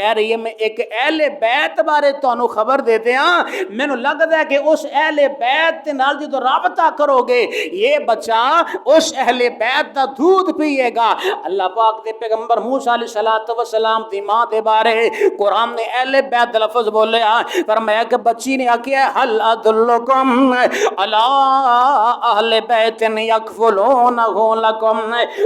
کہہ رہی ہے میں ایک اہل بیت بارے تانوں خبر دیتے ہاں، مینوں لگدا ہے کہ اس اہل بیت دے نال جدوں رابطہ کرو گے یہ بچہ اس اہل بیت دا دودھ پیے گا۔ اللہ پاک دے پیغمبر موسیٰ علیہ السلام دی ماں دے بارے قرآن نے اہل بیت لفظ بولیا، فرمایا کہ بچی نے آکیا حل ادلکم علی اہل بیت یکفلونہ لکم،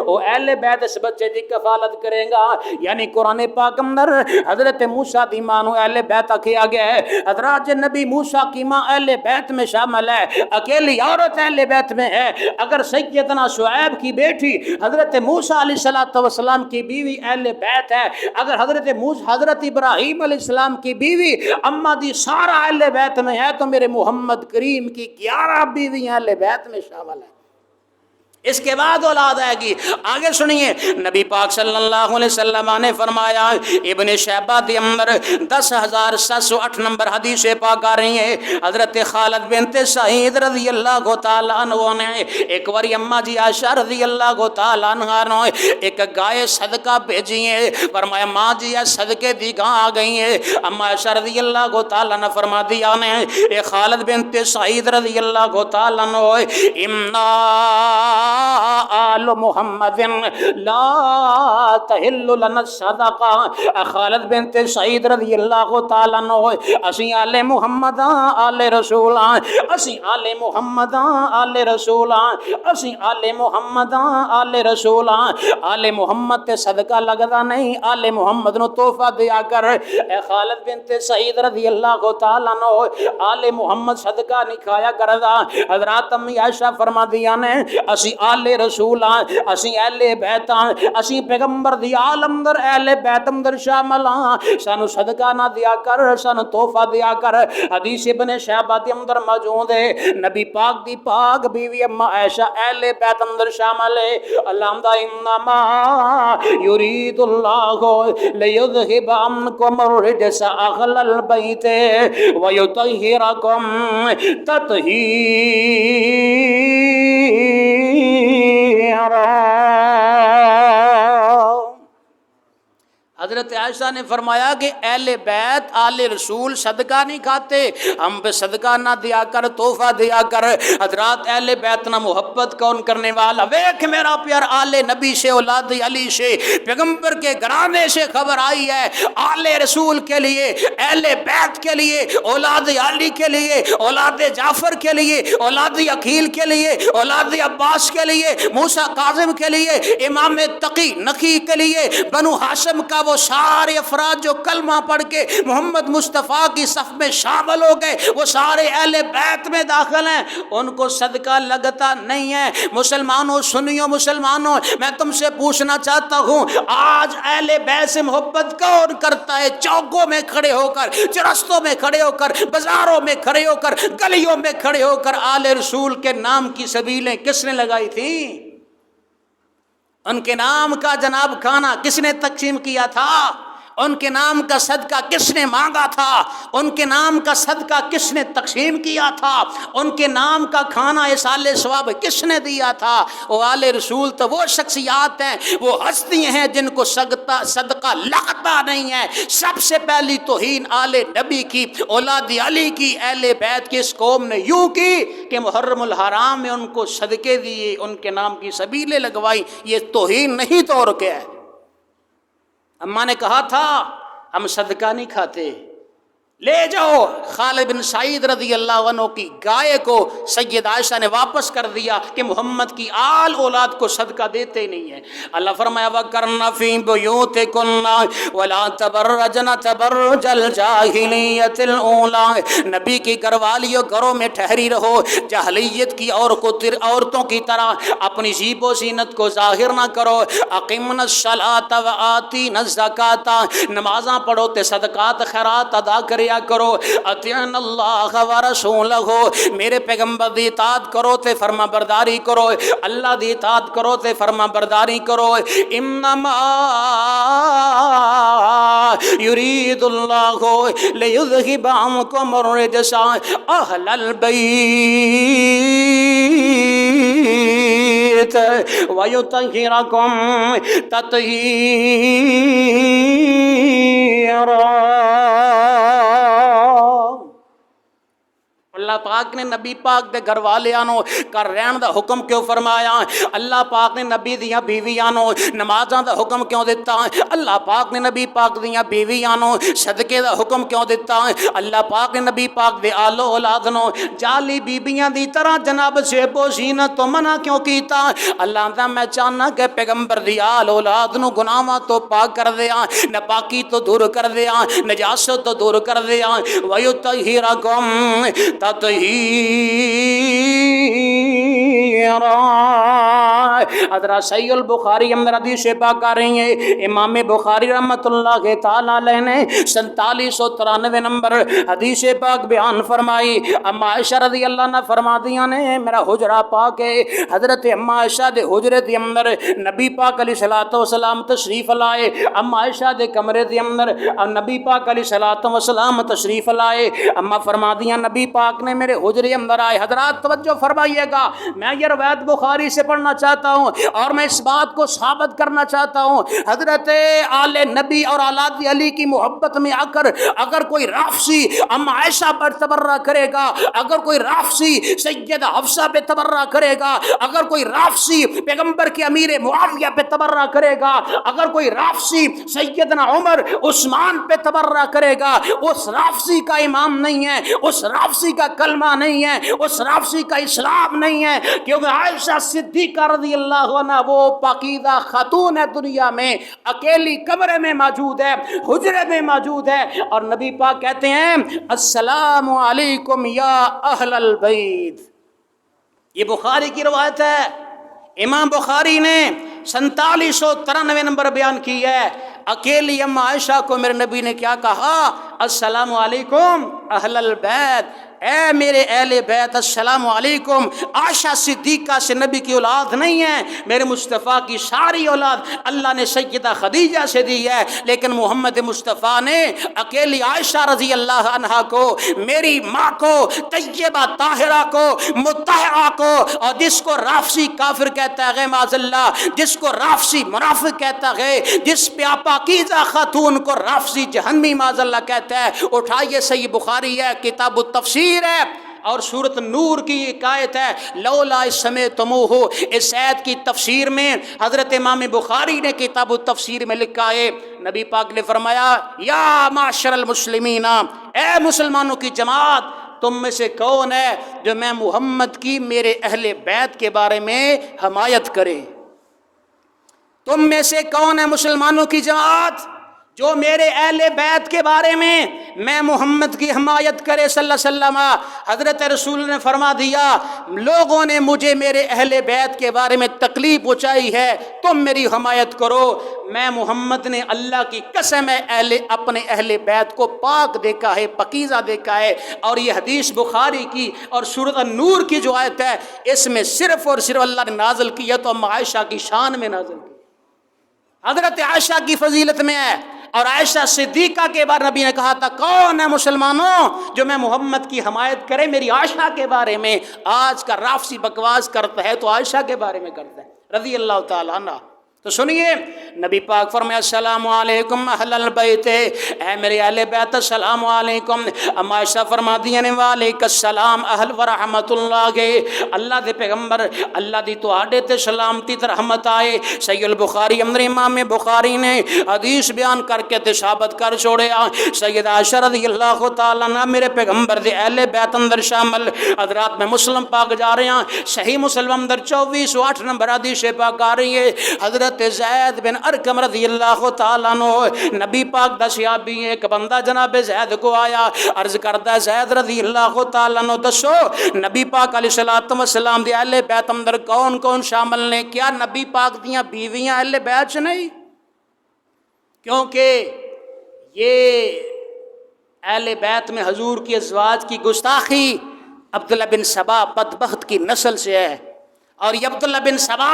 او اہل بیت اس بچے دی کفالت کرے گا۔ یعنی قرآن پاک اندر حضرت موسیٰ دی ماں نو اہل بیت کیا گیا ہے۔ حضرات نبی موسیٰ کی ماں اہل بیت میں شامل ہے، اکیلی عورت اہل بیت میں ہے۔ اگر سیدنا شعیب کی بیٹی حضرت موسیٰ علیہ السلام کی بیوی اہل بیت ہے، اگر حضرت ابراہیم علیہ السلام کی بیوی اما دی سارا اہل بیت میں ہے، تو میرے محمد کریم کی 11 بیویاں اہل بیت میں شامل ہیں۔ اس کے بعد اولاد آئے گی۔ آگے سنیے نبی پاک صلی اللہ علیہ وسلم نے فرمایا، ابن شیبہ دی اندر 10,708 نمبر حدیث پاک آ رہی ہے، حضرت خالد بنت سعید رضی اللہ تعالیٰ عنہ نے ایک واری اماں جی عائشہ رضی اللہ تعالیٰ عنہ نے ایک گائے صدقہ بھیجی ہے، فرمایا ماں جی یہ صدقے دی گاں آ گئی ہے۔ اماں عائشہ رضی اللہ تعالیٰ نے فرما دیا نے اے خالد بنت سعید رضی اللہ تعالیٰ عنہ امنا آل محمد لا تحل لنا الصدقہ، خالد بنت سعید رضی اللہ تعالیٰ عنہ اسی آل محمد آل رسول، اسی آل محمد آل رسول، اسی آل محمد آل رسول، آل محمد تے صدقہ لگدا نہیں، آل محمد نو تحفہ دیا کر۔ اے خالد بنت سعید رضی اللہ تعالیٰ عنہ آل محمد صدقہ نہیں کھایا کردا۔ حضرات امی عائشہ فرما دیا نے اسی آل رسول ہیں، اسی اہل بیت ہیں، اسی پیغمبر دی آل اندر اہل بیت اندر شامل ہیں، سانو صدقہ نہ دیا کر، سانو تحفہ دیا کر۔ حدیث ابن شیبہ دی اندر موجود ہے، نبی پاک دی پاک بیوی اما عائشہ اہل بیت اندر شامل ہے۔ اللہ دا انما یرید اللہ لیذہب عنکم الرجس اہل البیت ویطہرکم تطہیرا۔ حضرت عائشہ نے فرمایا کہ اہل بیت آل رسول صدقہ نہیں کھاتے، ہم پہ صدقہ نہ دیا کر، تحفہ دیا کر۔ حضرات اہل بیت نہ محبت کون کرنے والا؟ ویکھ میرا پیار آل نبی سے، اولاد علی سے، پیغمبر کے گھرانے سے خبر آئی ہے، آل رسول کے لیے، اہل بیت کے لیے، اولاد علی کے لیے، اولاد جعفر کے لیے، اولاد عقیل کے لیے، اولاد عباس کے لیے، موسیٰ کاظم کے لیے، امام تقی نقی کے لیے، بنو ہاشم کا وہ سارے افراد جو کلمہ پڑھ کے محمد مصطفیٰ کی صف میں شامل ہو گئے، وہ سارے اہل بیت میں داخل ہیں، ان کو صدقہ لگتا نہیں ہے۔ مسلمانوں سنیو، مسلمانوں میں تم سے پوچھنا چاہتا ہوں، آج اہل بیت سے محبت کون کرتا ہے؟ چوکوں میں کھڑے ہو کر، چرستوں میں کھڑے ہو کر، بازاروں میں کھڑے ہو کر، گلیوں میں کھڑے ہو کر آل رسول کے نام کی سبیلیں کس نے لگائی تھیں؟ ان کے نام کا جناب کھانا کس نے تقسیم کیا تھا؟ ان کے نام کا صدقہ کس نے مانگا تھا؟ ان کے نام کا صدقہ کس نے تقسیم کیا تھا؟ ان کے نام کا کھانا اصال ثواب کس نے دیا تھا؟ وہ آل رسول تو وہ شخصیات ہیں، وہ ہستی ہیں جن کو صدقہ لگتا نہیں ہے۔ سب سے پہلی توہین آل نبی کی، اولاد علی کی، اہل بیت کی اس قوم نے یوں کی کہ محرم الحرام میں ان کو صدقے دیے، ان کے نام کی سبیلیں لگوائی۔ یہ توہین نہیں تو اور کیا ہے؟ اماں نے کہا تھا ہم صدقہ نہیں کھاتے، لے جاؤ۔ خالد بن سعید رضی اللہ عنہ کی گائے کو سید عائشہ نے واپس کر دیا کہ محمد کی آل اولاد کو صدقہ دیتے ہی نہیں ہیں۔ اللہ فرمایا وَقَرْنَ فِي بُيُوتِكُنَّ وَلَا تَبَرَّجْنَ تَبَرُّجَ الْجَاهِلِيَّةِ الْأُولَىٰ، نبی کی گھر والیوں گھروں میں ٹھہری رہو، جاہلیت کی عورتوں کی طرح اپنی زیب و زینت کو ظاہر نہ کرو۔ اقِمْنَ الصَّلَاةَ وَآتِينَ الزَّكَاةَ، نمازاں پڑھو تے صدقات خیرات ادا کریا کرو۔ اطیعن اللہ و رسولہ، میرے پیغمبر دی اطاعت کرو تے فرما برداری کرو، اللہ دی اطاعت کرو تے فرما برداری کرو۔ انما یرید اللہ لیذہب عنکم الرجس اہل البیت ویطہرکم تطہیرا۔ اللہ پاک نے نبی پاک دے گھر والیاں نو گھر رہن دا حکم کیوں فرمایا؟ اللہ پاک نے نبی دیاں بیویاں نو نمازاں دا حکم کیوں دیتا؟ اللہ پاک نے نبی پاک دیاں بیویاں نو صدقے دا حکم کیوں دیتا؟ اللہ پاک نے نبی پاک دے آل و اولاد نو جعلی بیبیاں دی طرح جناب زیب و زینت تو منع کیوں کیتا؟ اللہ دا میں چاہنا کہ پیغمبر دی آل اولاد نو گناہاں تو پاک کر دیا، ناپاکی تو دور کر دیا، نجاست تو دور کر دیا، وَيُطَهِّرَكُمْ تَطْهِيرًا۔ حضرت صحیح البخاری اندر حدیث پاک آ رہی ہے، امام بخاری رحمۃ اللہ تعالی علیہ نے 4793 نمبر حدیث پاک بیان فرمائی۔ اما عائشہ رضی اللہ عنہ فرما دیا نے میرا حجرہ پاک ہے، حضرت اما عائشہ دے حجرے دے اندر نبی پاک علیہ الصلوۃ والسلام تشریف لائے، اما عائشہ دے کمرے دے اندر نبی پاک علیہ الصلوۃ والسلام تشریف لائے۔ اما فرما دیا نبی پاک نے میرے حجرے اندر آئے۔ حضرات توجہ فرمائیے گا، میں یہ روایت بخاری سے پڑھنا چاہتا ہوں اور میں اس بات کو ثابت کرنا چاہتا ہوں، حضرت آل نبی اور اولاد علی کی محبت میں آ کر اگر کوئی رافضی اما عائشہ پر تبرہ کرے گا، اگر کوئی رافضی سیدہ حفصہ پہ تبرہ کرے گا، اگر کوئی رافضی پیغمبر کے امیر معاویہ پہ تبرہ کرے گا، اگر کوئی رافضی سیدنا عمر عثمان پہ تبرہ کرے گا، اس رافضی کا امام نہیں ہے، اس رافضی کا کلمہ نہیں ہے، اس رافضی کا اسلام نہیں ہے، کیونکہ عائشہ صدیقہ رضی اللہ عنہ وہ پاکیزہ خاتون ہے، دنیا میں اکیلی کمرے میں موجود ہے، حجرے میں موجود ہے، اور نبی پاک کہتے ہیں السلام علیکم یا اہل البیت۔ یہ بخاری کی روایت ہے، امام بخاری نے 4793 نمبر بیان کی ہے۔ اکیلی اما عائشہ کو میرے نبی نے کیا کہا؟ السلام علیکم اہل البیت، اے میرے اہل بیت السلام علیکم۔ عائشہ صدیقہ سے نبی کی اولاد نہیں ہے، میرے مصطفیٰ کی ساری اولاد اللہ نے سیدہ خدیجہ سے دی ہے، لیکن محمد مصطفیٰ نے اکیلی عائشہ رضی اللہ عنہا کو، میری ماں کو، طیبہ طاہرہ کو، مطہرہ کو، اور جس کو رافضی کافر کہتا ہے معاذ اللہ، جس کو رافضی منافق کہتا ہے، جس پہ پاکیزہ خاتون کو رافضی جہنمی معاذ اللہ کہتا ہے، اٹھائیے صحیح بخاری ہے، کتاب التفسیر ہے، اور سورۃ نور کی ایک آیت ہے لولا سمعتموہ۔ اس آیت کی تفسیر میں حضرت امام بخاری نے کتاب التفسیر میں لکھا ہے، نبی پاک نے فرمایا یا معاشر المسلمین، اے مسلمانوں کی جماعت، تم میں سے کون ہے جو میں محمد کی میرے اہل بیت کے بارے میں حمایت کرے؟ تم میں سے کون ہے مسلمانوں کی جماعت جو میرے اہل بیت کے بارے میں محمد کی حمایت کرے صلی اللہ علیہ وسلم؟ حضرت رسول نے فرما دیا لوگوں نے مجھے میرے اہل بیت کے بارے میں تکلیف پہنچائی ہے، تم میری حمایت کرو۔ میں محمد نے اللہ کی قسم ہے اپنے اہل بیت کو پاک دیکھا ہے، پاکیزہ دیکھا ہے، اور یہ حدیث بخاری کی اور سورۃ النور کی جو آیت ہے اس میں صرف اور صرف اللہ نے نازل کی ہے تو اما عائشہ کی شان میں نازل کی، حضرت عائشہ کی فضیلت میں ہے۔ اور عائشہ صدیقہ کے بارے نبی نے کہا تھا کون ہے مسلمانوں جو میں محمد کی حمایت کرے میری عائشہ کے بارے میں؟ آج کا رافضی بکواس کرتا ہے تو عائشہ کے بارے میں کرتا ہے رضی اللہ تعالیٰ عنہ۔ تو سنیے نبی پاک فرمایا السلام علیکم اہل البیت، اے میرے اہل بیت السلام علیکم۔ اما عائشہ فرما دیا نے وعلیکم السلام اہل ورحمت اللہ، اللہ دے پیغمبر اللہ دی تو آڈے تے سلامتی تے رحمت آئے۔ صحیح البخاری اندر امام بخاری نے حدیث بیان کر کے تے ثابت کر چھوڑیا سیدہ عائشہ رضی اللہ تعالیٰ عنہ میرے پیغمبر دے اہل بیت اندر شامل۔ حضرات میں مسلم پاک جا رہے ہیں، صحیح مسلم اندر 2408 نمبر حدیث پاک آ رہی ہے، حضرت زید بن ارقم رضی اللہ تعالیٰ عنہ نبی پاک دا صحابی ہے، ایک بندہ جناب زید کو آیا، عرض کرتا زید رضی اللہ تعالیٰ عنہ دسو نبی پاک علیہ الصلوۃ والسلام دی اہل بیت اندر کون کون شامل نے؟ کیا نبی پاک دیاں بیویاں اہل بیت چ نہیں؟ کیونکہ یہ اہل بیت میں حضور کی ازواج کی گستاخی عبداللہ بن سبا بدبخت کی نسل سے ہے، اور یہ عبداللہ بن سبا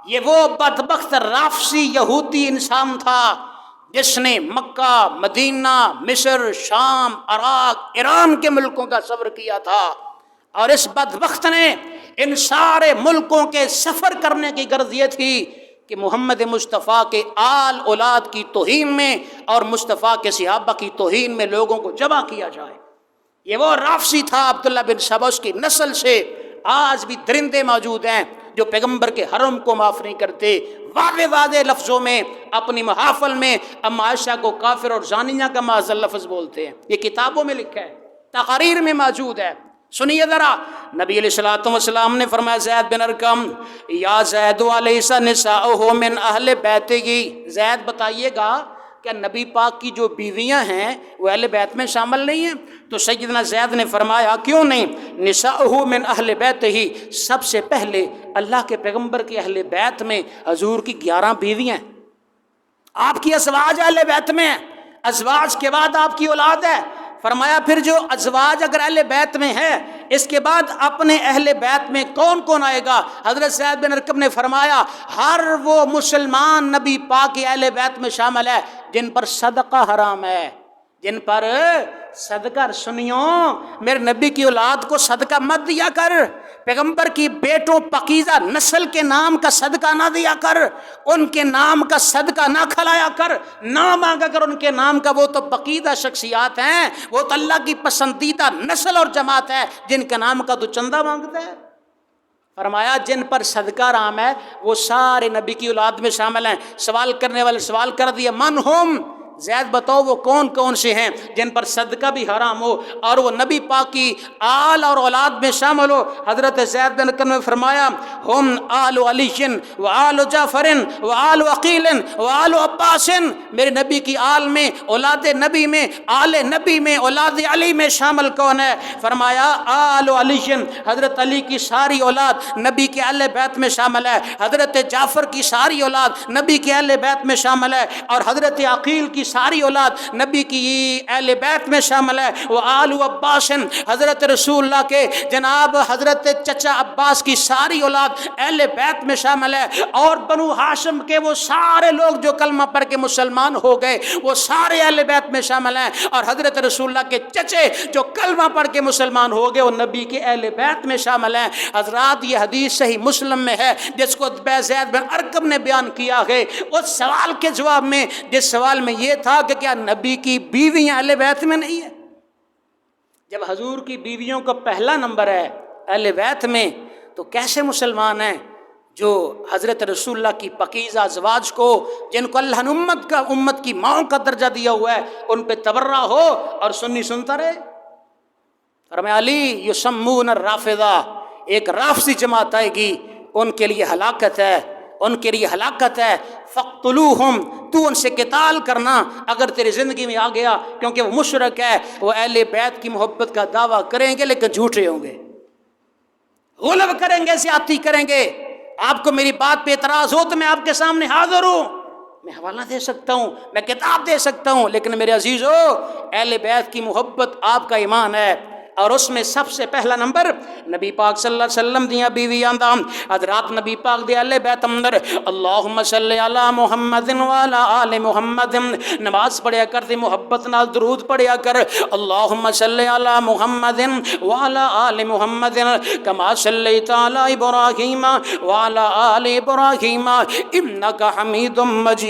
یہ وہ بدبخت رافضی یہودی انسان تھا جس نے مکہ، مدینہ، مصر، شام، عراق، ایران کے ملکوں کا سفر کیا تھا، اور اس بدبخت نے ان سارے ملکوں کے سفر کرنے کی غرض یہ تھی کہ محمد مصطفیٰ کے آل اولاد کی توہین میں اور مصطفیٰ کے صحابہ کی توہین میں لوگوں کو جمع کیا جائے۔ یہ وہ رافسی تھا عبداللہ بن سبا، اس کی نسل سے آج بھی درندے موجود ہیں جو پیغمبر کے حرم کو معاف نہیں کرتے، واضح واضح لفظوں میں اپنی محافل میں ام عائشہ کو کافر اور زانیہ کا معاذ اللہ لفظ بولتے ہیں۔ یہ کتابوں میں لکھا ہے، تقاریر میں موجود ہے۔ سنیے ذرا، نبی علیہ الصلوۃ والسلام نے فرمایا زید بن ارقم، یا زید علیہ نساؤہ من اہل بیتہ، زید بتائیے گا کیا نبی پاک کی جو بیویاں ہیں وہ اہل بیت میں شامل نہیں ہیں؟ تو سیدنا زید نے فرمایا کیوں نہیں، نساؤہ من اہل بیتہ، سب سے پہلے اللہ کے پیغمبر کے اہل بیت میں حضور کی 11 بیویاں ہیں، آپ کی ازواج اہل بیت میں ہیں، ازواج کے بعد آپ کی اولاد ہے۔ فرمایا پھر جو ازواج اگر اہل بیت میں ہے، اس کے بعد اپنے اہل بیت میں کون کون آئے گا؟ حضرت زید بن ارقم نے فرمایا ہر وہ مسلمان نبی پاک کے اہل بیت میں شامل ہے جن پر صدقہ حرام ہے، جن پر صدقہ، سنیوں میرے نبی کی اولاد کو صدقہ مت دیا کر، پیغمبر کی بیٹوں پاکیزہ نسل کے نام کا صدقہ نہ دیا کر، ان کے نام کا صدقہ نہ کھلایا کر، نہ مانگا کر ان کے نام کا، وہ تو پاکیزہ شخصیات ہیں، وہ تو اللہ کی پسندیدہ نسل اور جماعت ہے، جن کے نام کا تو چندہ مانگتا ہے۔ فرمایا جن پر صدقہ حرام ہے وہ سارے نبی کی اولاد میں شامل ہیں۔ سوال کرنے والے سوال کر دیا من ہم، زید بتاؤ وہ کون کون سے ہیں جن پر صدقہ بھی حرام ہو اور وہ نبی پاک کی آل اور اولاد میں شامل ہو؟ حضرت زید بن ارقم نے فرمایا ہم آل علی و آل جعفر و آل عقیل و آل عباس، میرے نبی کی آل میں، اولاد نبی میں، آل نبی میں، اولاد علی میں شامل کون ہے؟ فرمایا آل علی، حضرت علی کی ساری اولاد نبی کے اہل بیت میں شامل ہے، حضرت جعفر کی ساری اولاد نبی کے اہل بیت میں شامل ہے، اور حضرت عقیل کی ساری اولاد نبی کی اہل بیت میں شامل ہے۔ وہ آل عباس، حضرت رسول اللہ کے جناب حضرت چچا عباس کی ساری اولاد اہل بیت میں شامل ہے، اور بنو ہاشم کے وہ سارے لوگ جو کلمہ پڑھ کے مسلمان ہو گئے وہ سارے اہل بیت میں شامل ہیں، اور حضرت رسول اللہ کے چچے جو کلمہ پڑھ کے مسلمان ہو گئے وہ نبی کے اہل بیت میں شامل ہیں۔ حضرات یہ حدیث صحیح مسلم میں ہے جس کو زید بن ارقم نے بیان کیا ہے، اس سوال کے جواب میں، جس سوال میں یہ تھا کہ کیا نبی کی بیویاں اہل بیت میں نہیں ہیں؟ جب حضور کی بیویوں کا پہلا نمبر ہے اہل بیت میں، تو کیسے مسلمان ہیں جو حضرت رسول اللہ کی پاکیزہ ازواج کو، جن کو اللہ نے امت کی ماں کا درجہ دیا ہوا ہے، ان پہ تبرہ ہو اور سنی سنتا رہے؟ فرمایا علی یسمون الرافضہ، ایک رافضی جماعت آئے گی، ان کے لیے ہلاکت ہے، ان کے لیے ہلاکت ہے، فقتلوہم، تو ان سے قتال کرنا اگر تیری زندگی میں آ گیا، کیونکہ وہ مشرک ہے، وہ اہل بیت کی محبت کا دعویٰ کریں گے لیکن جھوٹے ہوں گے، غلب کریں گے، زیادتی کریں گے۔ آپ کو میری بات پہ اعتراض ہو تو میں آپ کے سامنے حاضر ہوں، میں حوالہ دے سکتا ہوں، میں کتاب دے سکتا ہوں، لیکن میرے عزیزو اہل بیت کی محبت آپ کا ایمان ہے، اور اس میں سب سے پہلا نمبر نبی پاک صلی اللہ علیہ وسلم دیاں بیویاں دا حضرات نبی پاک دے اہل بیت اندر اللہم صلی علی محمد وعلی آل محمد، نماز پڑھیا کر دی محبت نال درود پڑھیا کر، اللہم صلی علی محمد وعلی آل محمد کما صلیت علی ابراہیم وعلی آل ابراہیم انک حمید مجید۔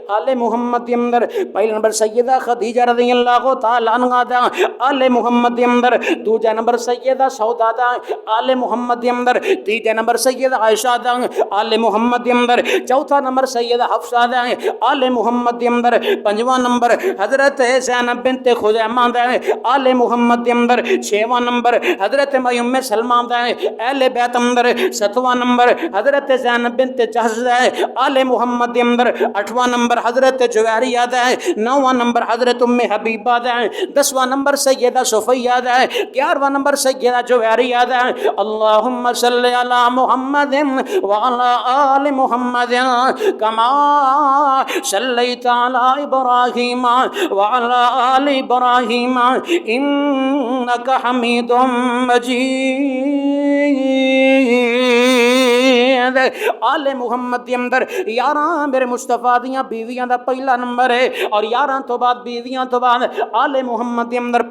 آل محمد کے اندر پہلا نمبر سیدہ خدیجہ رضی اللہ تعالی عنہا دا، آل محمد کے اندر دوجا نمبر سیدہ سودا دا، آل محمد کے اندر تیجا نمبر سیدہ عائشہ دا، آل محمد کے اندر چوتھا نمبر سیدہ حفصہ دا، آل محمد کے اندر پنجواں نمبر حضرت زینب بنت خزیمہ دا، آل محمد کے اندر چھواں نمبر حضرت ام سلمہ دا، اہل بیت اندر ستواں نمبر حضرت زینب بنت جحش دا، آل محمد کے اندر آٹھواں نمبر حضرت جویریہ دا، نواں نمبر حضرت ام حبیبہ دا، دسواں نمبر سیدہ صفیہ دا، گیارہواں نمبر سیدہ جویریہ دا۔ اللہم صلی علی محمد وعلی آل محمد کما صلیت علی ابراہیم وعلی آل ابراہیم انک حمید مجید۔ دے آل محمد دے اندر 11 میرے مصطفیٰ دیاں بیویاں دا پہلا نمبر ہے، اور 11 تو بعد بیویاں تو بعد آل محمد دے اندر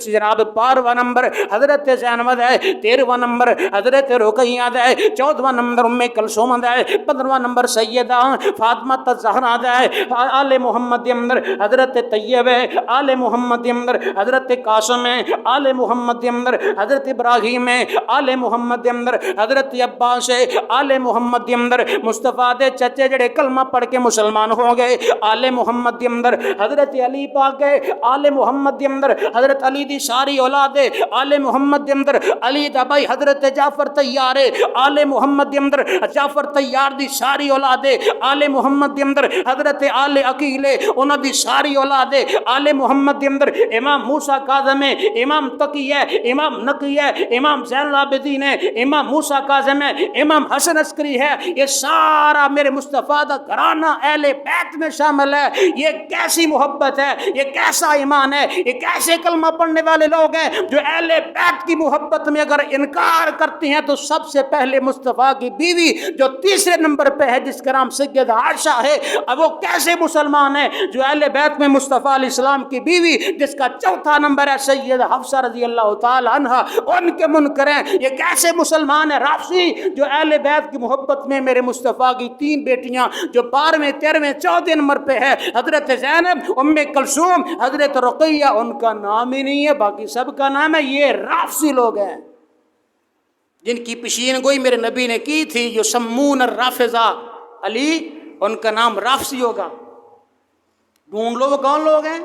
جناب 12واں نمبر حضرت زینب دا ہے، 13واں نمبر حضرت رقیہ دا ہے، 14واں نمبر ام کلثوم دا ہے، 15واں نمبر سیدہ فاطمہ الزہرا دا ہے، آل محمد دے اندر حضرت طیب ہے، آل محمد دے اندر حضرت قاسم ہے، آل محمد دے اندر حضرت ابراہیم ہے، آل محمد دے اندر حضرت عباس ہے، آل محمد دے اندر مصطفیٰ دے چچے جڑے کلمہ پڑھ کے مسلمان ہو گئے، آل محمد دے اندر حضرت علی پاک ہے، آل محمد دے اندر حضرت علی دی ساری اولاد ہے، آل محمد دے اندر علی دا بھائی حضرت جعفر طیار ہے، آل محمد دے اندر جعفر طیار دی ساری اولاد ہے، آل محمد دے اندر حضرت آل عقیل ہے، انہاں دی ساری اولاد ہے، آل محمد دے اندر امام موسیٰ کاظم ہے، امام تقی ہے، امام نقی ہے، امام زین العابدین ہے، امام موسیٰ کاظم ہے، امام حسن عسکری ہے، یہ سارا میرے مصطفیٰ دا گھرانہ اہل بیت میں شامل ہے۔ یہ کیسی محبت ہے، یہ کیسا ایمان ہے، یہ کیسے کلمہ پڑھنے والے لوگ ہیں جو اہل بیت کی محبت میں اگر انکار کرتی ہیں تو سب سے پہلے مصطفیٰ کی بیوی جو تیسرے نمبر پہ ہے جس کا نام سیدہ عائشہ ہے، اب وہ کیسے مسلمان ہیں جو اہل بیت میں مصطفیٰ علیہ السلام کی بیوی جس کا چوتھا نمبر ہے سیدہ حفصہ رضی اللہ تعالی عنہ ان کے منکر ہیں، یہ کیسے مسلمان ہیں رافضی جو اہل بیت کی محبت میں میرے مصطفیٰ کی 3 بیٹیاں جو 12ویں 13ویں 14 نمبر پہ ہے حضرت زینب، ام کلثوم، حضرت رقیہ، ان کا نام ہی نہیں ہے، باقی سب کا نام ہے۔ یہ رافضی لوگ ہیں جن کی پیشین گوئی میرے نبی نے کی تھی، جو سمون الرافضہ علی، ان کا نام رافضی ہوگا۔ ڈھونڈ لو وہ کون لوگ ہیں؟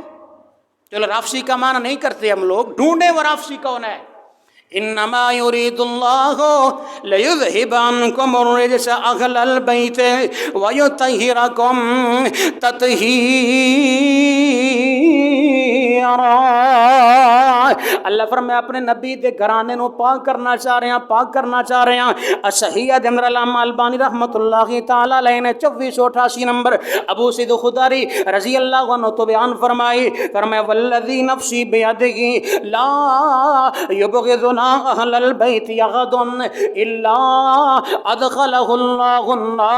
چلو رافضی کا معنی نہیں کرتے ہم لوگ، ڈھونڈے وہ رافضی کون ہے۔ انما یرید اللہ لیذہب عنکم الرجس اہل البیت ویطہرکم تطہیرا۔ اللہ فرمایا اپنے نبی دے گھرانے نو پاک کرنا چاہ رہے ہیں، پاک کرنا چاہ رہے ہیں۔ صحیح دے اندر علامہ البانی رحمت اللہ تعالی علیہ نے 2488 نمبر ابو سید خدری رضی اللہ عنہ تو بیان فرمائی، فرمایا والذی نفسی بیدہ لا یبغضنا اہل البیت یغد الا ادخلہ اللہ النار۔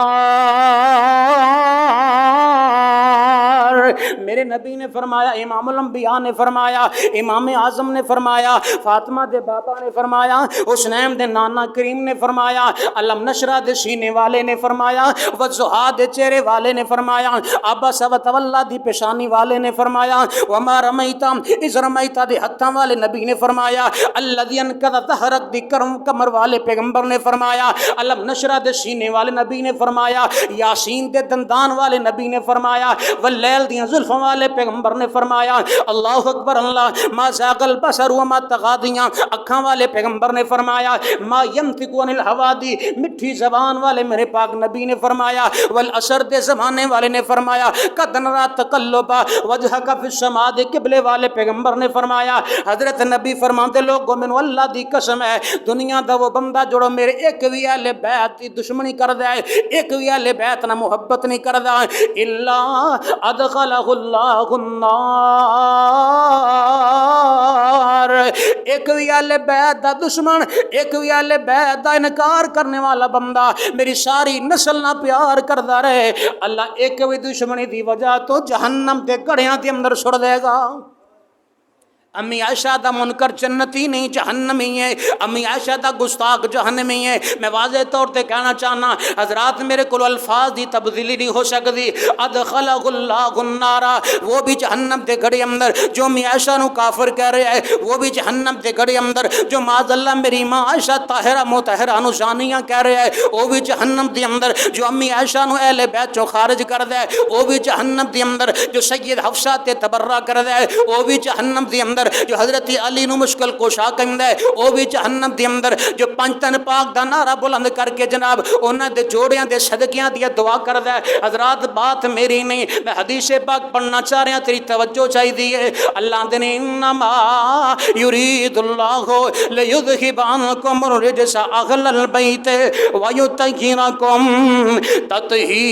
میرے نبی نے فرمایا، امام الانبیاء نے فرمایا، امام اعظم نے فرمایا، فاطمہ دے بابا نے فرمایا، حسنین دے نانا کریم نے فرمایا، علم نشرہ دے سینے والے نے فرمایا، وضحا دے چہرے والے نے فرمایا، عبس و تولا دی پیشانی والے نے فرمایا، وما رمیتا اذ رمیتا دے ہتھاں والے نبی نے فرمایا، الذی انقض ظہرک دی کمر والے پیغمبر نے فرمایا، علم نشرہ دے سینے والے نبی نے فرمایا، یاسین دے دندان والے نبی نے فرمایا، واللیل دیاں زلفوں والے پیغمبر نے فرمایا، اللہ اکبر اللہ، ما زاغ البصر وما طغى دیاں اکھاں والے پیغمبر نے فرمایا، ما ینطق عن الہوا دی مٹھی زبان والے میرے پاک نبی نے فرمایا، والعصر دے زمانے والے نے فرمایا، قد نرى تقلب وجهك في السماء دے قبلے والے پیغمبر نے فرمایا۔ حضرت نبی فرماتے لوگوں من اللہ دی قسم ہے، دنیا دا وہ بندہ جڑو میرے ایک وی اہل بیت دی دشمنی کر دے، ایک وی اہل بیت نہ محبت نہیں کر دا، الا ادخلہ اللہ النار۔ ایک وی اہل بیت دا دشمن، ایک وی اہل بیت دا انکار کرنے والا بندہ میری ساری نسل نہ پیار کردا رہے، اللہ ایک وی دشمنی دی وجہ تو جہنم دے گڑھیاں دے اندر چھوڑ دے گا۔ امی عائشہ دا منکر جنتی نہیں جہنمی ہے، امی عائشہ دا گستاخ جہنمی ہے۔ میں واضح طور تے کہنا چاہنا حضرات میرے کو الفاظ دی تبدیلی نہیں ہو سکتی۔ ادخلہ اللہ النار، وہ بھی جہنم دے گھڑی اندر جو امی عائشہ نو کافر کہہ رہے ہیں، وہ بھی جہنم دے گھڑی اندر جو معاذ اللہ میری ماں عائشہ طاہرہ مطہرہ نو زانیہ کہہ رہے ہیں، وہ بھی جہنم دے اندر جو امی عائشہ نو اہل بیت چوں خارج کر دے، وہ بھی جہنم دے اندر جو سید حفصہ تے تبرہ کر دے، وہ بھی جہنم دے اندر جو حضرت علی نو مشکل کوشا کہندا ہے، وہ بھی جہنم دے اندر جو پنج تن پاک دا نعرہ بلند کر کے جناب انہاں دے جوڑیاں دے صدقیاں دی دعا کردا ہے۔ حضرات بات میری نہیں، میں حدیث پاک پڑھنا چاہ رہا، تیری توجہ چاہیے۔ اللہ دے انما یرید اللہ لیذہب عنکم الرجس اہل البیت ویطہرکم تطہیرا۔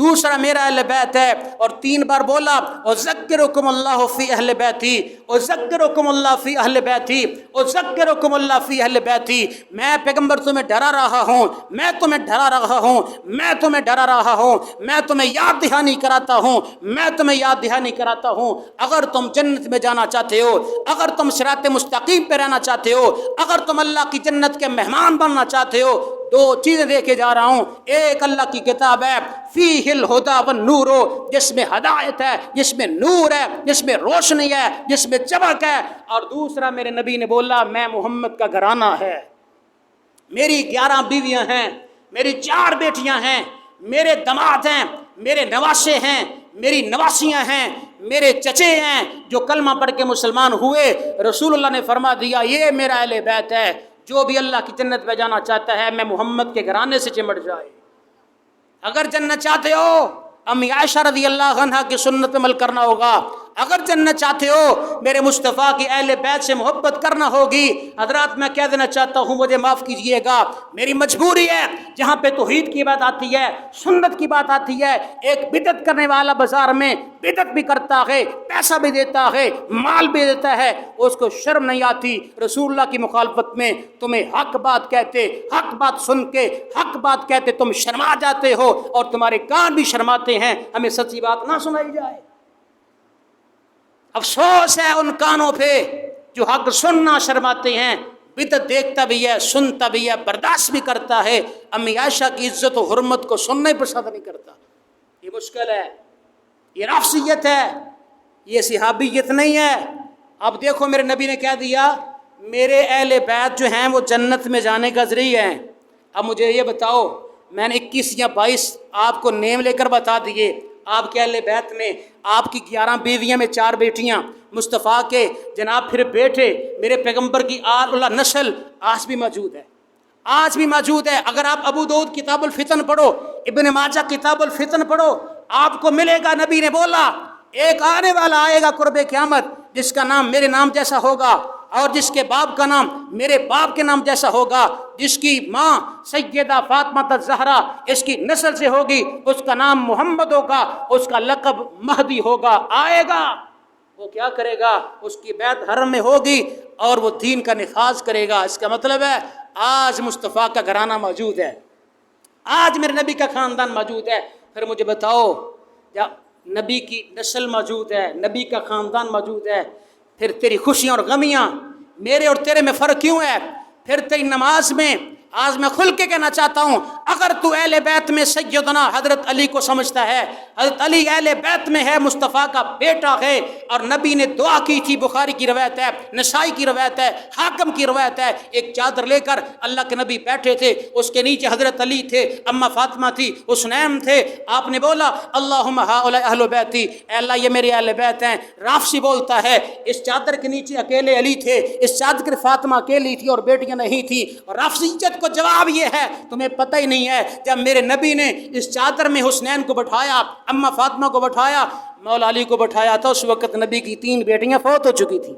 دوسرا میرا اہل بیت ہے، اور 3 بار بولا اذکرکم اللہ فی اہل بیتی، اذکرکم اللہ فی اہل بیتی، اذکرکم اللہ فی اہل بیتی۔ میں پیغمبر تمہیں ڈرا رہا ہوں، میں تمہیں ڈرا رہا ہوں، میں تمہیں ڈرا رہا ہوں، میں تمہیں یاد دہانی کراتا ہوں، میں تمہیں یاد دہانی کراتا ہوں۔ اگر تم جنت میں جانا چاہتے ہو، اگر تم صراط مستقیم پہ رہنا چاہتے ہو، اگر تم اللہ کی جنت کے مہمان بننا چاہتے ہو، 2 چیزیں دے کے جا رہا ہوں۔ ایک اللہ کی کتاب ہے فیہ الہدی والنور، جس میں ہدایت ہے، جس میں نور ہے، جس میں روشنی ہے، جس میں چمک ہے، اور دوسرا میرے نبی نے بولا میں محمد کا گھرانہ ہے، میری 11 بیویاں ہیں، میری 4 بیٹیاں ہیں، میرے داماد ہیں، میرے نواسے ہیں، میری نواسیاں ہیں، میرے چچے ہیں جو کلمہ پڑھ کے مسلمان ہوئے۔ رسول اللہ نے فرما دیا یہ میرا اہل بیت ہے، جو بھی اللہ کی جنت میں جانا چاہتا ہے میں محمد کے گھرانے سے چمٹ جائے۔ اگر جنت چاہتے ہو امی عائشہ رضی اللہ عنہا کی سنت پہ عمل کرنا ہوگا، اگر جنت چاہتے ہو میرے مصطفیٰ کی اہل بیت سے محبت کرنا ہوگی۔ حضرات میں کہہ دینا چاہتا ہوں، مجھے معاف کیجئے گا، میری مجبوری ہے، جہاں پہ توحید کی بات آتی ہے، سنت کی بات آتی ہے، ایک بدعت کرنے والا بازار میں بدعت بھی کرتا ہے، پیسہ بھی دیتا ہے، مال بھی دیتا ہے، اس کو شرم نہیں آتی رسول اللہ کی مخالفت میں؟ تمہیں حق بات کہتے، حق بات سن کے حق بات کہتے تم شرما جاتے ہو، اور تمہارے کان بھی شرماتے ہیں ہمیں سچی بات نہ سنائی جائے۔ افسوس ہے ان کانوں پہ جو حق سننا شرماتے ہیں، بدعت دیکھتا بھی ہے، سنتا بھی ہے، برداشت بھی کرتا ہے، امی عائشہ کی عزت و حرمت کو سننا ہی پسند نہیں کرتا۔ یہ مشکل ہے، یہ رافضیت ہے، یہ صحابیت نہیں ہے۔ اب دیکھو میرے نبی نے کہہ دیا میرے اہل بیت جو ہیں وہ جنت میں جانے کا ذریعہ ہیں۔ اب مجھے یہ بتاؤ، میں نے 21 یا 22 آپ کو نیم لے کر بتا دیے، آپ کے اہل بیت میں آپ کی 11 بیویاں میں 4 بیٹیاں، مصطفیٰ کے جناب پھر بیٹے، میرے پیغمبر کی آل اللہ نسل آج بھی موجود ہے، آج بھی موجود ہے۔ اگر آپ ابو داؤد کتاب الفتن پڑھو، ابن ماجہ کتاب الفتن پڑھو، آپ کو ملے گا نبی نے بولا ایک آنے والا آئے گا قرب قیامت جس کا نام میرے نام جیسا ہوگا، اور جس کے باپ کا نام میرے باپ کے نام جیسا ہوگا، جس کی ماں سیدہ فاطمہ الزہرا اس کی نسل سے ہوگی، اس کا نام محمد ہوگا، اس کا لقب مہدی ہوگا۔ آئے گا، وہ کیا کرے گا؟ اس کی بیعت حرم میں ہوگی اور وہ دین کا نفاذ کرے گا۔ اس کا مطلب ہے آج مصطفیٰ کا گھرانہ موجود ہے، آج میرے نبی کا خاندان موجود ہے۔ پھر مجھے بتاؤ، جب نبی کی نسل موجود ہے، نبی کا خاندان موجود ہے، پھر تیری خوشیاں اور غمیاں میرے اور تیرے میں فرق کیوں ہے؟ پھر تیری نماز میں آج میں کھل کے کہنا چاہتا ہوں، اگر تو اہل بیت میں سیدنا حضرت علی کو سمجھتا ہے، حضرت علی اہل بیت میں ہے، مصطفیٰ کا بیٹا ہے، اور نبی نے دعا کی تھی، بخاری کی روایت ہے، نسائی کی روایت ہے، حاکم کی روایت ہے، ایک چادر لے کر اللہ کے نبی بیٹھے تھے، اس کے نیچے حضرت علی تھے، اماں فاطمہ تھی، حسنین تھے، آپ نے بولا اللہم ہؤلاء اہل بیتی، اے اللہ یہ میرے اہل بیت ہیں۔ رافضی بولتا ہے اس چادر کے نیچے اکیلے علی تھے، اس چادر کے فاطمہ اکیلی تھی اور بیٹیاں نہیں تھی۔ اور رافضیت کو جواب یہ ہے تمہیں پتہ ہی نہیں ہے، جب میرے نبی نے اس چادر میں حسنین کو بٹھایا، اماں فاطمہ کو بٹھایا، مولا علی کو بٹھایا تھا، اس وقت نبی کی 3 بیٹیاں فوت ہو چکی تھیں،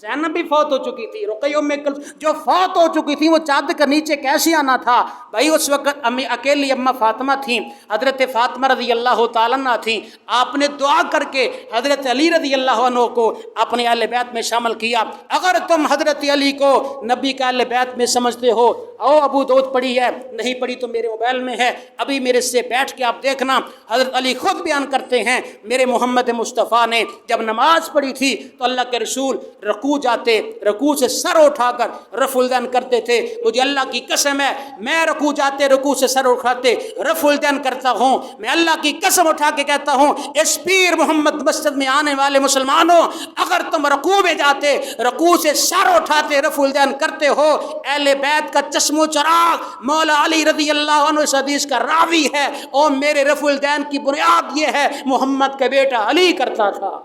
زینب بھی فوت ہو چکی تھی، رقیہ ام کلثوم جو فوت ہو چکی تھی، وہ چادر کے نیچے کیسے آنا تھا؟ بھائی اس وقت اکیلی اماں فاطمہ تھیں، حضرت فاطمہ رضی اللہ تعالیٰ عنہ تھیں، آپ نے دعا کر کے حضرت علی رضی اللہ عنہ کو اپنے اہل بیت میں شامل کیا۔ اگر تم حضرت علی کو نبی کا اہل بیت میں سمجھتے ہو، او ابو داؤد پڑھی ہے، نہیں پڑھی تو میرے موبائل میں ہے، ابھی میرے سے بیٹھ کے آپ دیکھنا، حضرت علی خود بیان کرتے ہیں میرے محمد مصطفیٰ نے جب نماز پڑھی تھی تو اللہ کے رسول رکوع جاتے، رکوع سے سر اٹھا کر رفع الدین کرتے تھے۔ مجھے اللہ کی قسم ہے میں رکوع جاتے رکوع سے سر اٹھاتے رفع الدین کرتا ہوں، میں اللہ کی قسم اٹھا کے کہتا ہوں اس پیر محمد مسجد میں آنے والے مسلمانوں، اگر تم رکوع میں جاتے رکوع سے سر اٹھاتے رفع الدین کرتے ہو، اہل بیت کا چشم و چراغ مولا علی رضی اللہ عنہ اس حدیث کا راوی ہے، اور میرے رفع الدین کی بنیاد یہ ہے محمد کا بیٹا علی کرتا تھا،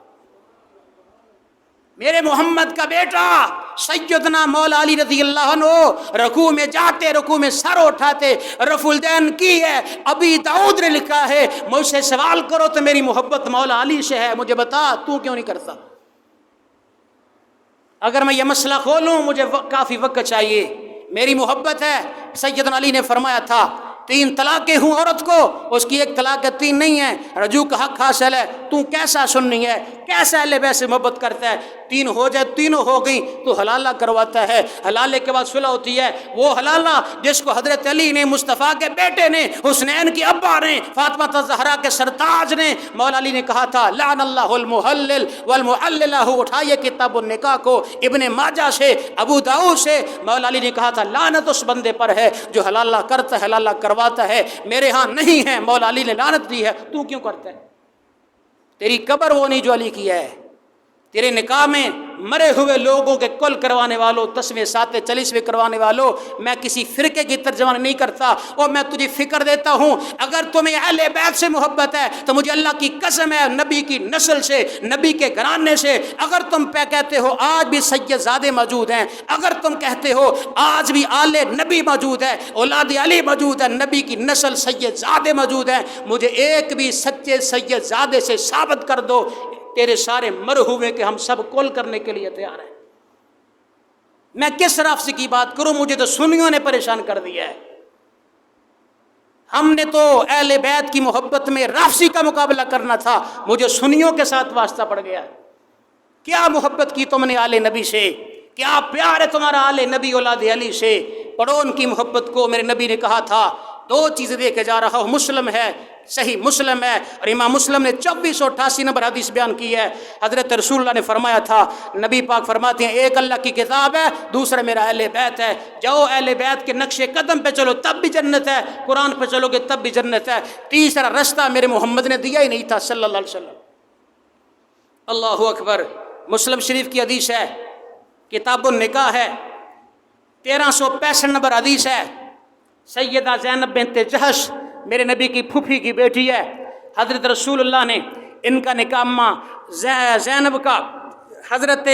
میرے محمد کا بیٹا سیدنا مولا علی رضی اللہ عنہ رکوع میں جاتے رکوع میں سر اٹھاتے رفع الدین کی ہے۔ ابی داؤد نے لکھا ہے مجھ سے سوال کرو تو میری محبت مولا علی سے ہے، مجھے بتا تو کیوں نہیں کرتا؟ اگر میں یہ مسئلہ کھولوں مجھے کافی وقت چاہیے، میری محبت ہے۔ سیدنا علی نے فرمایا تھا 3 طلاقیں ہوں عورت کو، اس کی 1 طلاق ہے 3 نہیں ہے، رجوع کا حق حاصل ہے، تو کیسا سنی ہے، کیسا اہل بیت سے محبت کرتا ہے؟ 3 ہو جائے، تینوں ہو گئی تو حلالہ کرواتا ہے، حلالے کے بعد صلح ہوتی ہے، وہ حلالہ جس کو حضرت علی نے، مصطفیٰ کے بیٹے نے، حسنین کی ابا نے، فاطمہ زہرا کے سرتاج نے، مولا علی نے کہا تھا لعن اللہ المحلل والمحللہ، اٹھائیے کتاب النکاح کو، ابن ماجہ سے، ابو داؤد سے، مولا علی نے کہا تھا لعنت اس بندے پر ہے جو حلالہ کرتا ہے، حلالہ کرواتا ہے، میرے ہاں نہیں ہے، مولا علی نے لعنت دی ہے، تو کیوں کرتا ہے؟ تیری قبر وہ نہیں جو علی کی ہے، تیرے نکاح میں مرے ہوئے لوگوں کے کل کروانے والوں، 10ویں 7ویں 40ویں کروانے والوں، میں کسی فرقے کی ترجمانی نہیں کرتا، اور میں تجھے فکر دیتا ہوں، اگر تمہیں اہل بیت سے محبت ہے تو مجھے اللہ کی قسم ہے، نبی کی نسل سے، نبی کے گھرانے سے، اگر تم پہ کہتے ہو آج بھی سید زادے موجود ہیں، اگر تم کہتے ہو آج بھی آل نبی موجود ہے، اولاد علی موجود ہے، نبی کی نسل سید زادے موجود ہیں، مجھے ایک بھی سچے سید زادے سے ثابت کر دو، تیرے سارے مر ہوئے کہ ہم سب کول کرنے کے لیے تیار ہیں۔ میں کس رافضی کی بات کروں، مجھے تو سنیوں نے پریشان کر دیا ہے۔ ہم نے تو اہل بیت کی محبت میں رافضی کا مقابلہ کرنا تھا، مجھے سنیوں کے ساتھ واسطہ پڑ گیا۔ کیا محبت کی تم نے آل نبی سے، کیا پیار ہے تمہارا آل نبی اولاد علی سے، پڑھو ان کی محبت کو۔ میرے نبی نے کہا تھا 2 چیزیں دے کے جا رہا ہوں، مسلم ہے، صحیح مسلم ہے، اور امام مسلم نے 2488 نمبر حدیث بیان کی ہے، حضرت رسول اللہ نے فرمایا تھا، نبی پاک فرماتے ہیں ایک اللہ کی کتاب ہے، دوسرا میرا اہل بیت ہے، جاؤ اہل بیت کے نقش قدم پہ چلو تب بھی جنت ہے، قرآن پہ چلو گے تب بھی جنت ہے، تیسرا رستہ میرے محمد نے دیا ہی نہیں تھا صلی اللہ علیہ وسلم۔ اللہ اکبر۔ مسلم شریف کی حدیث ہے، کتاب النکاح ہے، 1365 نمبر حدیث ہے، سیدہ زینب بنت جہش میرے نبی کی پھوپھی کی بیٹی ہے، حضرت رسول اللہ نے ان کا نکاح اماں زینب کا حضرت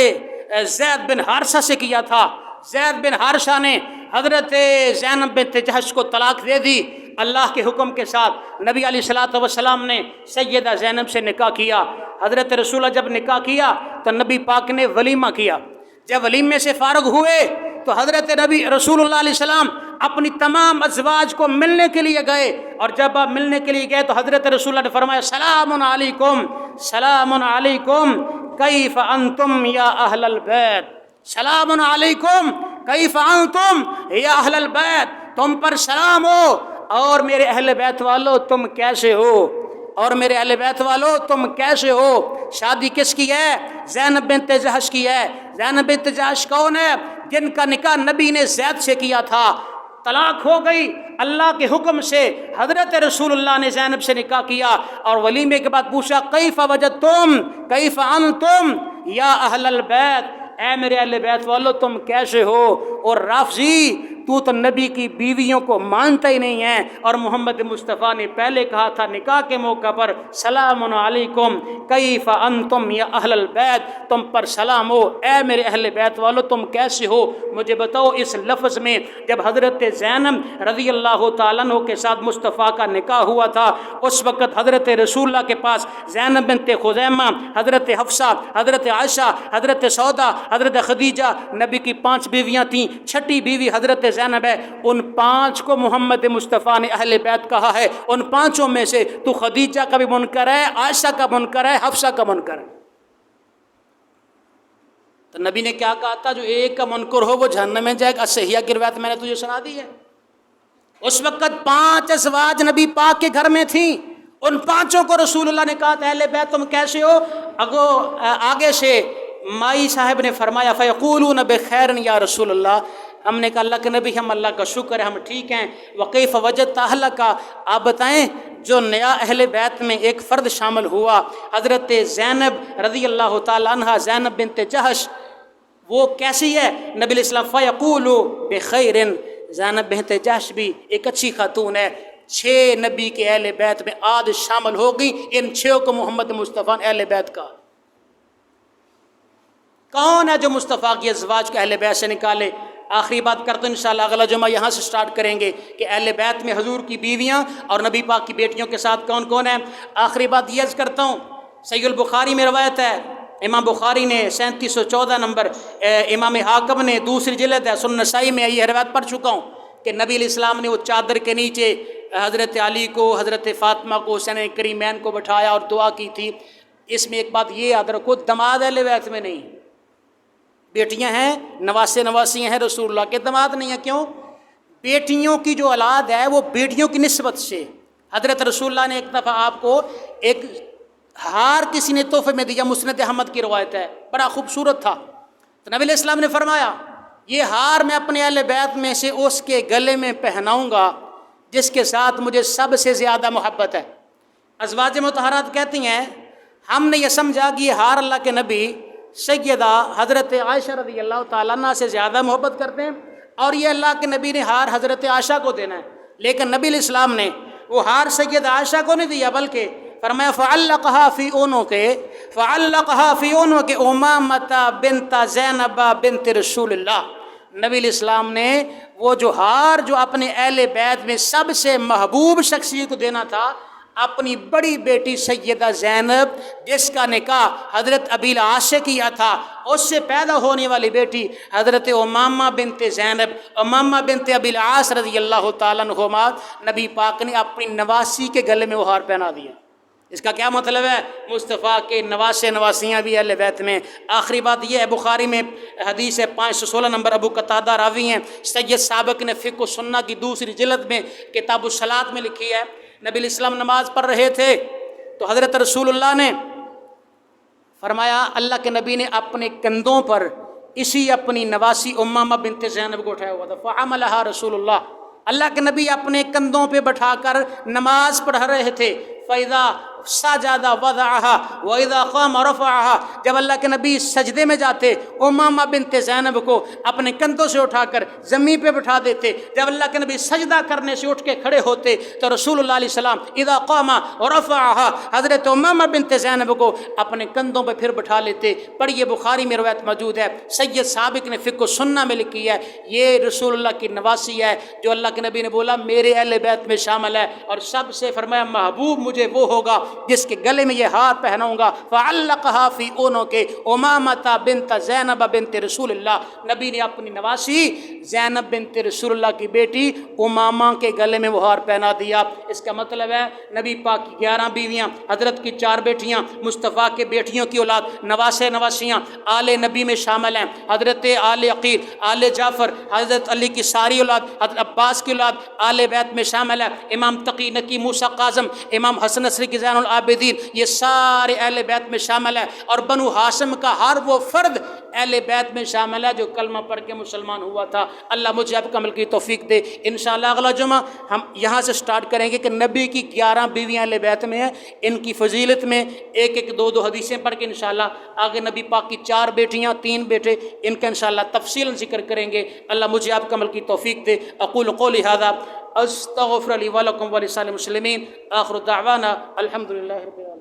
زید بن حارثہ سے کیا تھا، زید بن حارثہ نے حضرت زینب بنت جہش کو طلاق دے دی، اللہ کے حکم کے ساتھ نبی علیہ الصلوۃ والسلام نے سیدہ زینب سے نکاح کیا، حضرت رسول اللہ جب نکاح کیا تو نبی پاک نے ولیمہ کیا، جب ولیمے سے فارغ ہوئے تو حضرت نبی رسول اللہ علیہ السلام اپنی تمام ازواج کو ملنے کے لیے گئے، اور جب آپ ملنے کے لیے گئے تو حضرت رسول اللہ نے فرمایا سلام علیکم، سلام علیکم کیف انتم یا اہل البیت، سلام علیکم کیف انتم یا اہل البیت، تم پر سلام ہو اور میرے اہل بیت والو تم کیسے ہو، اور میرے اہل بیت والو تم کیسے ہو۔ شادی کس کی ہے؟ زینب بنت جہش کی ہے۔ زینب بنت جہش کون ہے؟ جن کا نکاح نبی نے زید سے کیا تھا، طلاق ہو گئی، اللہ کے حکم سے حضرت رسول اللہ نے زینب سے نکاح کیا، اور ولیمے کے بعد پوچھا کیف وجدتم کیف انتم یا اہل البیت، اے میرے اہل بیت والو تم کیسے ہو۔ اور رافضی تو نبی کی بیویوں کو مانتا ہی نہیں ہے، اور محمد مصطفیٰ نے پہلے کہا تھا نکاح کے موقع پر سلام علیکم کیف انتم یا اہل البیت، تم پر سلام ہو اے میرے اہل بیت والو تم کیسے ہو۔ مجھے بتاؤ اس لفظ میں جب حضرت زینب رضی اللہ تعالیٰ عنہ کے ساتھ مصطفیٰ کا نکاح ہوا تھا، اس وقت حضرت رسول اللہ کے پاس زینب بنت خزیمہ، حضرت حفصہ، حضرت عائشہ، حضرت سودا، حضرت خدیجہ، نبی کی 5 بیویاں تھیں، 6ٹھی بیوی حضرت زینب ہے۔ ان 5 کو محمد مصطفیٰ نے اہل بیت کہا ہے، ان 5 میں سے تو خدیجہ کا بھی منکر ہے، عائشہ کا منکر ہے، حفصہ کا منکر ہے۔ تو نبی نے کیا کہا تھا؟ جو ایک کا منکر ہو وہ جہنم میں جائے گا۔ صحیحہ کی روایت میں نے تجھے سنا دی ہے۔ اس وقت 5 ازواج نبی پاک کے گھر میں تھیں، ان 5 کو رسول اللہ نے کہا تھا اہل بیت تم کیسے ہو۔ آگے سے مائی صاحب نے فرمایا فیقولون بخیر یا رسول اللہ، ہم نے کہا اللہ کے نبی ہم اللہ کا شکر ہے ہم ٹھیک ہیں۔ وکیف وجدت اہلک، آپ بتائیں جو نیا اہل بیت میں ایک فرد شامل ہوا حضرت زینب رضی اللہ تعالیٰ عنہ، زینب بنت جہش، وہ کیسی ہے؟ نبی علیہ السلام فیقول بخیر، زینب بنت جہش بھی ایک اچھی خاتون ہے۔ 6 نبی کے اہل بیت میں آج شامل ہو گئی، ان 6 کو محمد مصطفیٰ نے اہل بیت کا۔ کون ہے جو مصطفیٰ کی ازواج کو اہل بیت سے نکالے؟ آخری بات کرتے ہیں انشاءاللہ اگلا جمعہ یہاں سے سٹارٹ کریں گے کہ اہل بیت میں حضور کی بیویاں اور نبی پاک کی بیٹیوں کے ساتھ کون کون ہیں۔ آخری بات یہ عرض کرتا ہوں، صحیح البخاری میں روایت ہے، امام بخاری نے 3714 نمبر، امام حاکم نے 2 جلد ہے، سنن نسائی میں یہ روایت پڑھ چکا ہوں کہ نبی علیہ السلام نے وہ چادر کے نیچے حضرت علی کو، حضرت فاطمہ کو، حسین کریمین کو بٹھایا اور دعا کی تھی۔ اس میں ایک بات یہ یاد رکھو، دماد اہل بیت میں نہیں، بیٹیاں ہیں، نواسے نواسیاں ہیں، رسول اللہ کے دماد نہیں ہیں۔ کیوں؟ بیٹیوں کی جو اولاد ہے وہ بیٹیوں کی نسبت سے، حضرت رسول اللہ نے ایک دفعہ آپ کو ایک ہار کسی نے تحفے میں دیا، مسند احمد کی روایت ہے، بڑا خوبصورت تھا، تو نبی علیہ السلام نے فرمایا یہ ہار میں اپنے اہل بیت میں سے اس کے گلے میں پہناؤں گا جس کے ساتھ مجھے سب سے زیادہ محبت ہے۔ ازواج مطہرات کہتی ہیں ہم نے یہ سمجھا کہ یہ ہار اللہ کے نبی سیدہ حضرت عائشہ رضی اللہ تعالیٰ عنہ سے زیادہ محبت کرتے ہیں، اور یہ اللہ کے نبی نے ہار حضرت عائشہ کو دینا ہے، لیکن نبی علیہ السلام نے وہ ہار سیدہ عائشہ کو نہیں دیا، بلکہ فرمایا فعلقها فی عنق امامۃ بنت زینب بنت رسول اللہ۔ نبی علیہ السلام نے وہ جو ہار جو اپنے اہل بیت میں سب سے محبوب شخصیت کو دینا تھا، اپنی بڑی بیٹی سیدہ زینب جس کا نکاح حضرت ابی العاص سے کیا تھا، اس سے پیدا ہونے والی بیٹی حضرت امامہ بنت زینب، امامہ بنت ابی العاص رضی اللہ تعالیٰ عنہما، نبی پاک نے اپنی نواسی کے گلے میں وہ ہار پہنا دیا۔ اس کا کیا مطلب ہے؟ مصطفیٰ کے نواسے نواسیاں بھی اہل بیت میں۔ آخری بات یہ ہے، بخاری میں حدیث ہے 516 نمبر، ابو قتادہ راوی ہیں، سید سابق نے فقہ و سنہ کی دوسری جلد میں کتاب الصلاۃ میں لکھی ہے، نبی علیہ السلام نماز پڑھ رہے تھے تو حضرت رسول اللہ نے فرمایا، اللہ کے نبی نے اپنے کندھوں پر اسی اپنی نواسی امامہ بنت زینب کو اٹھایا ہوا تھا، فحملها رسول اللہ، اللہ کے نبی اپنے کندھوں پہ بٹھا کر نماز پڑھ رہے تھے۔ فَإِذَا سَجَدَ وَضَعَهَا وَإِذَا قَامَ رَفَعَهَا، جب اللہ کے نبی سجدے میں جاتے امامہ بنت زینب کو اپنے کندھوں سے اٹھا کر زمین پہ بٹھا دیتے، جب اللہ کے نبی سجدہ کرنے سے اٹھ کے کھڑے ہوتے تو رسول اللہ علیہ السلام اذا قام ورفعها، حضرت امامہ بنت زینب کو اپنے کندھوں پہ پھر بٹھا لیتے۔ پڑھیے بخاری میں روایت موجود ہے، سید سابق نے فقہ و سنہ میں لکھی ہے، یہ رسول اللہ کی نواسی ہے جو اللہ کے نبی نے بولا میرے اہل بیت میں شامل ہے، اور سب سے فرمایا محبوب مجھے وہ ہوگا جس کے گلے میں یہ ہار پہناؤں گا۔ فعلقها فی عنق امامۃ بنت زینب بنت رسول اللہ، نبی نے اپنی نواسی زینب بنت رسول اللہ کی بیٹی امامہ کے گلے میں وہ ہار پہنا دیا۔ اس کا مطلب ہے نبی پاک کی 11 بیویاں، حضرت کی 4 بیٹیاں، مصطفیٰ کے بیٹیوں کی اولاد، نواسے نواسیاں آل نبی میں شامل ہیں، حضرت آل عقیل، آل جعفر، حضرت علی کی ساری اولاد، حضرت عباس کی اولاد آل بیت میں شامل ہے، امام تقی نقی موسیٰ کاظم، امام حسن نصری کی زین العابدین، یہ سارے اہل بیت میں شامل ہے، اور بنو ہاشم کا ہر وہ فرد اہل بیت میں شامل ہے جو کلمہ پڑھ کے مسلمان ہوا تھا۔ اللہ مجھے آپ کو عمل کی توفیق دے۔ انشاءاللہ اگلا جمعہ ہم یہاں سے سٹارٹ کریں گے کہ نبی کی 11 بیویاں اہل بیت میں ہیں، ان کی فضیلت میں ایک ایک 2 2 حدیثیں پڑھ کے انشاءاللہ آگے نبی پاک کی 4 بیٹیاں 3 بیٹے، ان کا انشاءاللہ تفصیل ذکر کریں گے۔ اللہ مجھے آپ کو عمل کی توفیق دے۔ اقول قولی ھذا استغفر لی ولکم ولسائر المسلمین، آخر دعوانا الحمدللہ رب العالمین۔